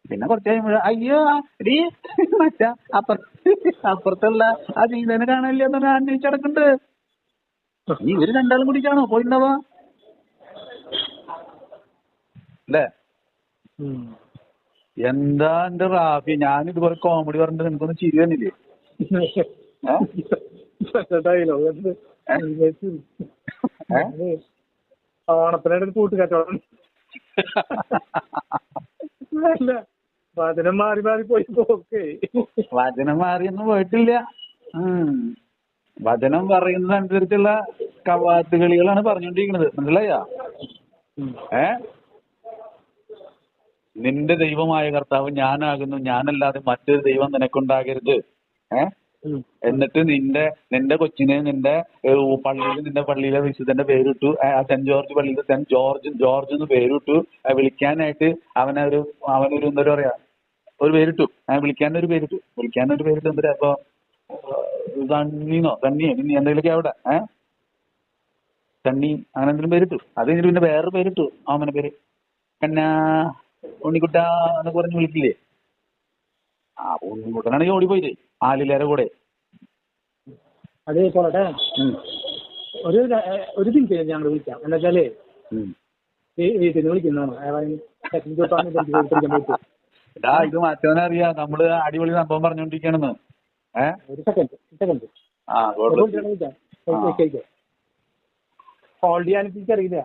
പിന്നെ കുറച്ച് കഴിയുമ്പോഴ അയ്യോ എടീ മറ്റാ അപ്പുറത്തുള്ള ആ സീതനെ കാണാനില്ല എന്ന് പറഞ്ഞാൽ അന്വേഷിച്ചടക്കുന്നുണ്ട്. നീ ഇവര് രണ്ടാളും കൂടിയിട്ടാണോ പോയിണ്ടാവാ അല്ലേ? എന്താ എന്റെ റാഫി, ഞാൻ ഇതുപോലെ കോമഡി പറഞ്ഞിട്ട് നിനക്കൊന്നും ചിരി തന്നില്ലേ? ഓണത്തിനായിട്ട് കൂട്ടുകച്ചവടം. വചനം മാറി മാറി പോയി. വചനം മാറിയൊന്നും പോയിട്ടില്ല. വചനം പറയുന്നതനുസരിച്ചുള്ള കവാത്ത് കളികളാണ് പറഞ്ഞോണ്ടിരിക്കുന്നത്. മനസ്സിലായോ? നിന്റെ ദൈവമായ കർത്താവ് ഞാനാകുന്നു, ഞാനല്ലാതെ മറ്റൊരു ദൈവം നിനക്കുണ്ടാകരുത്. എന്നിട്ട് നിന്റെ കൊച്ചിനെ നിന്റെ പള്ളിയിലെ വിശുദ്ധന്റെ പേരിട്ടു. സെന്റ് ജോർജ് പള്ളിയിലെ സെന്റ് ജോർജ് എന്ന് പേരിട്ടു. വിളിക്കാനായിട്ട് അവനൊരു എന്താ പറയാ ഒരു പേരിട്ടു. വിളിക്കാനൊരു പേരിട്ടു എന്താ ഇപ്പൊ തണ്ണിയോ ഇനി എന്തെങ്കിലുമൊക്കെ അവിടെ തണ്ണി അങ്ങനെ എന്തെങ്കിലും പേരിട്ടു. അത് കഴിഞ്ഞിട്ട് പിന്നെ വേറൊരു പേരിട്ടു. അവനെ പേര് കന്നാ ഉണ്ണിക്കുട്ട എന്നൊക്കെ പറഞ്ഞ് വിളിക്കില്ലേ? ഉണ്ണിക്കുട്ടനാണെങ്കിൽ ഓടിപ്പോയില്ലേ ആലിലേറെ കൂടെ. അതേ പോട്ടെ, ഒരു തിങ്സ് ഞങ്ങൾ വിളിക്കാം. എന്താ വെച്ചാലേ വീട്ടിൽ നിന്ന് വിളിക്കുന്നതാണ്. ഇത് മറ്റവനറിയാം നമ്മള് അടിപൊളി സംഭവം പറഞ്ഞോണ്ടിരിക്കണെന്ന്. ഒരു സെക്കൻഡ് ഹോൾഡ് ചെയ്യാൻ എനിക്കറിയില്ല.